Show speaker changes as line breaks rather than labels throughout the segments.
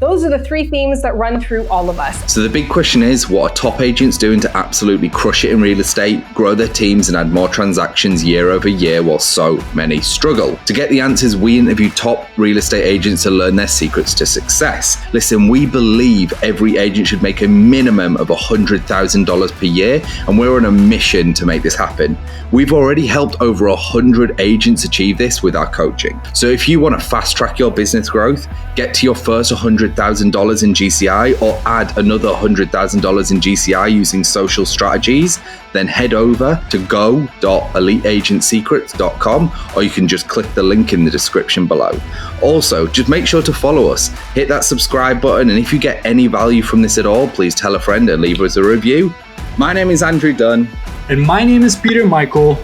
Those are the three themes that run through all of us.
So the big question is, what are top agents doing to absolutely crush it in real estate, grow their teams and add more transactions year over year while so many struggle? To get the answers, we interview top real estate agents to learn their secrets to success. Listen, we believe every agent should make a minimum of $100,000 per year, and we're on a mission to make this happen. We've already helped over 100 agents achieve this with our coaching. So if you want to fast track your business growth, get to your first $100,000 in GCI or add another $100,000 in GCI using social strategies, then head over to go.eliteagentsecrets.com, or you can just click the link in the description below. Also, just make sure to follow us, hit that subscribe button, and if you get any value from this at all, please tell a friend and leave us a review. My name is Andrew Dunn.
And my name is Peter Michael.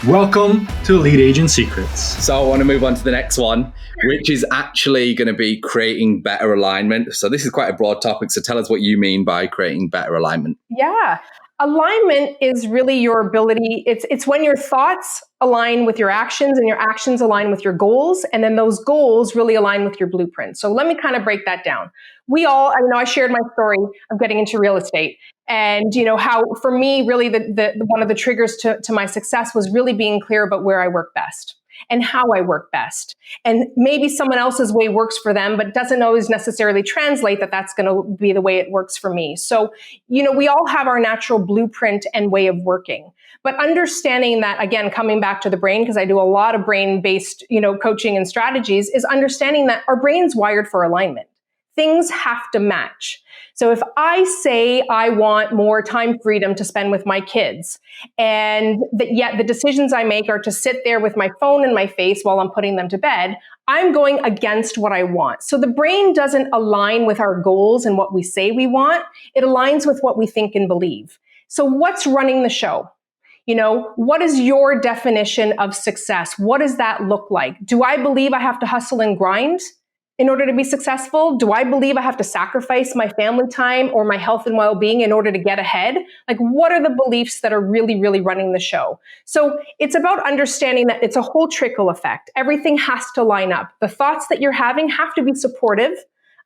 Welcome to Elite Agent Secrets.
So I want to move on to the next one, which is actually going to be creating better alignment. So this is quite a broad topic. So tell us what you mean by creating better alignment.
Yeah. Alignment is really your ability. It's when your thoughts align with your actions and your actions align with your goals. And then those goals really align with your blueprint. So let me kind of break that down. I shared my story of getting into real estate. And how for me, really the one of the triggers to my success was really being clear about where I work best and how I work best. And maybe someone else's way works for them, but doesn't always necessarily translate that that's going to be the way it works for me. So, we all have our natural blueprint and way of working. But understanding that, again, coming back to the brain, because I do a lot of brain-based, coaching and strategies, is understanding that our brain's wired for alignment. Things have to match. So if I say I want more time freedom to spend with my kids, and yet the decisions I make are to sit there with my phone in my face while I'm putting them to bed, I'm going against what I want. So the brain doesn't align with our goals and what we say we want. It aligns with what we think and believe. So what's running the show? What is your definition of success? What does that look like? Do I believe I have to hustle and grind in order to be successful? Do I believe I have to sacrifice my family time or my health and well-being in order to get ahead? Like, what are the beliefs that are really, really running the show? So it's about understanding that it's a whole trickle effect. Everything has to line up. The thoughts that you're having have to be supportive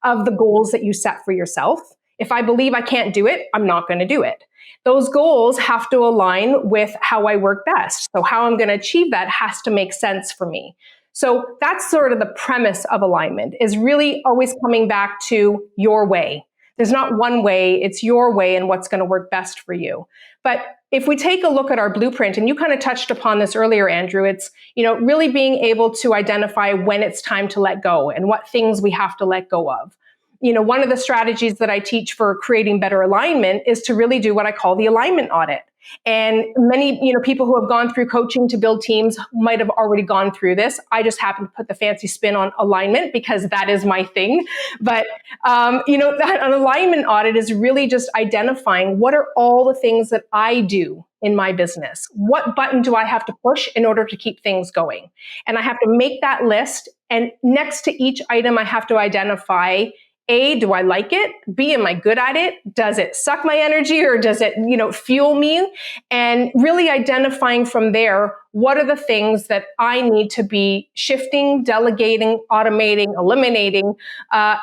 of the goals that you set for yourself. If I believe I can't do it, I'm not going to do it. Those goals have to align with how I work best. So how I'm going to achieve that has to make sense for me. So that's sort of the premise of alignment, is really always coming back to your way. There's not one way, it's your way and what's going to work best for you. But if we take a look at our blueprint, and you kind of touched upon this earlier, Andrew, it's, really being able to identify when it's time to let go and what things we have to let go of. One of the strategies that I teach for creating better alignment is to really do what I call the alignment audit. And many, people who have gone through coaching to build teams might have already gone through this. I just happen to put the fancy spin on alignment because that is my thing. But, an alignment audit is really just identifying what are all the things that I do in my business. What button do I have to push in order to keep things going? And I have to make that list. And next to each item, I have to identify, A, do I like it? B, am I good at it? Does it suck my energy or does it, fuel me? And really identifying from there, what are the things that I need to be shifting, delegating, automating, eliminating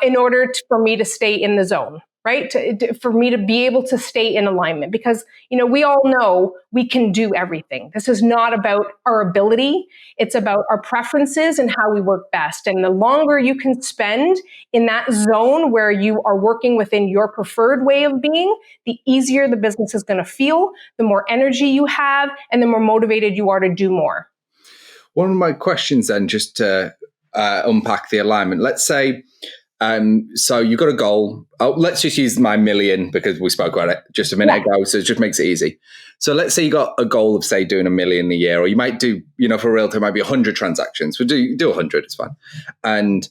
in order for me to stay in the zone, right? For me to be able to stay in alignment, because, we all know we can do everything. This is not about our ability. It's about our preferences and how we work best. And the longer you can spend in that zone where you are working within your preferred way of being, the easier the business is going to feel, the more energy you have, and the more motivated you are to do more.
One of my questions then, just to unpack the alignment, let's say, so you've got a goal. Let's just use my million because we spoke about it just a minute ago. So it just makes it easy. So let's say you got a goal of, say, doing $1 million a year, or you might do, for a realtor, it might be 100 transactions. We'll do 100, it's fine. And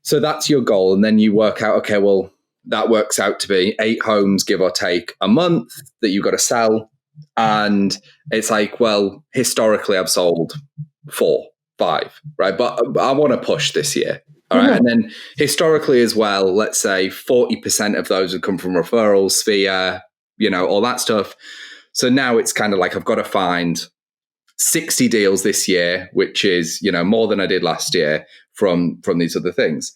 so that's your goal. And then you work out, okay, well, that works out to be 8 homes, give or take, a month that you've got to sell. And it's like, well, historically, I've sold 4, 5, right? But I want to push this year. All right. And then historically as well, let's say 40% of those would come from referrals, Sphere, all that stuff. So now it's kind of like I've got to find 60 deals this year, which is, more than I did last year from these other things.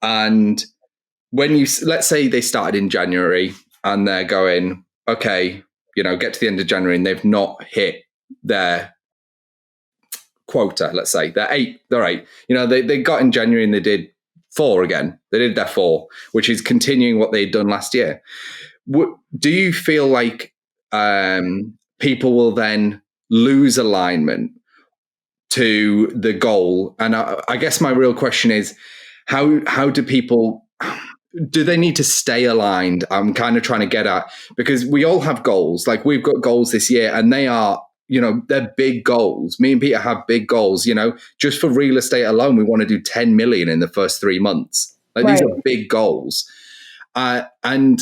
And when let's say they started in January and they're going, okay, get to the end of January and they've not hit their quota, let's say they're eight. They got in January and they did 4 again. They did their 4, which is continuing what they'd done last year. Do you feel like people will then lose alignment to the goal? And I guess my real question is, how do people, do they need to stay aligned? I'm kind of trying to get at, because we all have goals. Like we've got goals this year and they are, they're big goals. Me and Peter have big goals, just for real estate alone, we want to do 10 million in the first 3 months. Like These are big goals. And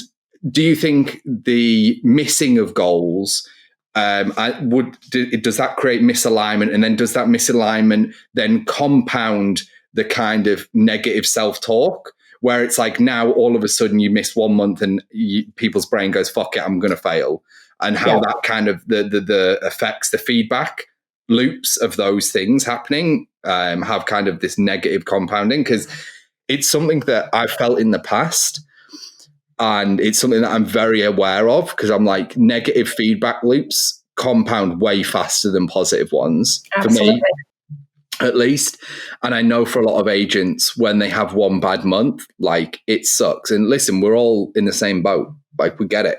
do you think the missing of goals, does that create misalignment? And then does that misalignment then compound the kind of negative self-talk where it's like now all of a sudden you miss 1 month and people's brain goes, fuck it, I'm going to fail. And how that kind of the affects the feedback loops of those things happening have kind of this negative compounding, because it's something that I've felt in the past. And it's something that I'm very aware of, because I'm like, negative feedback loops compound way faster than positive ones.
Absolutely.
For me, at least. And I know for a lot of agents, when they have one bad month, like it sucks. And listen, we're all in the same boat. Like we get it.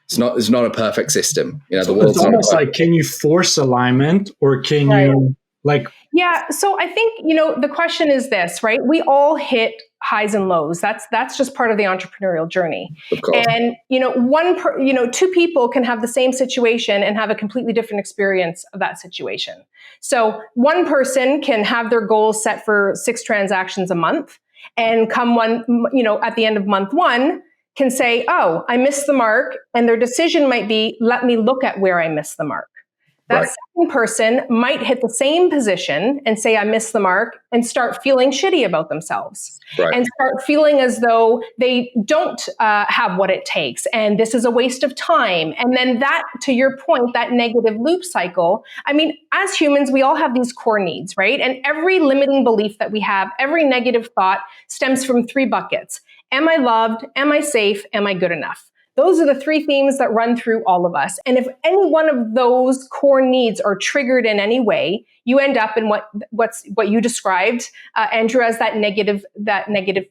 It's not a perfect system. The world's
it's almost like, can you force alignment, or can you like?
Yeah. So I think, the question is this, right? We all hit highs and lows. That's just part of the entrepreneurial journey.
Of course.
And, two people can have the same situation and have a completely different experience of that situation. So one person can have their goals set for 6 transactions a month, and come at the end of month 1, can say, oh, I missed the mark. And their decision might be, let me look at where I missed the mark. That second person might hit the same position and say, I missed the mark, and start feeling shitty about themselves and start feeling as though they don't have what it takes. And this is a waste of time. And then that, to your point, that negative loop cycle. I mean, as humans, we all have these core needs, right? And every limiting belief that we have, every negative thought stems from 3 buckets. Am I loved? Am I safe? Am I good enough? Those are the 3 themes that run through all of us. And if any one of those core needs are triggered in any way, you end up in what you described, Andrew, as that negative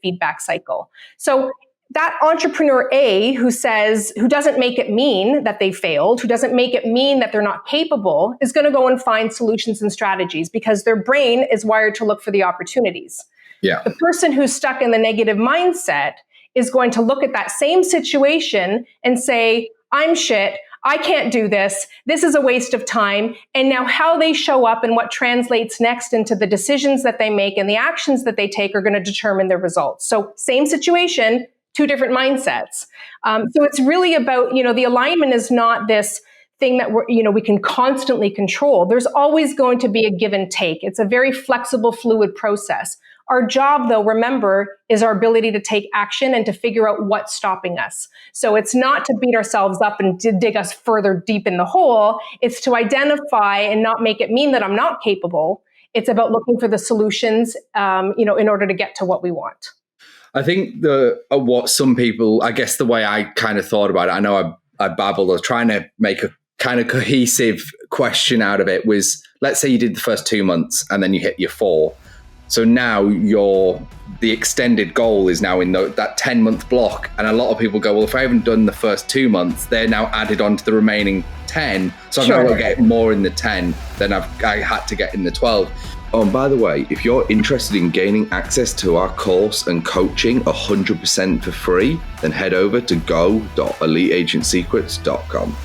feedback cycle. So that entrepreneur A who doesn't make it mean that they failed, who doesn't make it mean that they're not capable, is going to go and find solutions and strategies, because their brain is wired to look for the opportunities.
Yeah.
The person who's stuck in the negative mindset is going to look at that same situation and say, I'm shit, I can't do this, this is a waste of time. And now how they show up and what translates next into the decisions that they make and the actions that they take are going to determine their results. So same situation, 2 different mindsets. So it's really about, the alignment is not this thing that we can constantly control. There's always going to be a give and take. It's a very flexible, fluid process. Our job, though, remember, is our ability to take action and to figure out what's stopping us. So it's not to beat ourselves up and to dig us further deep in the hole. It's to identify and not make it mean that I'm not capable. It's about looking for the solutions, in order to get to what we want.
I think what some people, I guess the way I kind of thought about it, I know I babbled, I was trying to make a kind of cohesive question out of it, was, let's say you did the first 2 months and then you hit your 4. So now the extended goal is now in that 10-month block. And a lot of people go, well, if I haven't done the first 2 months, they're now added on to the remaining 10. So I've got to get more in the 10 than I had to get in the 12. Oh, and by the way, if you're interested in gaining access to our course and coaching 100% for free, then head over to go.eliteagentsecrets.com.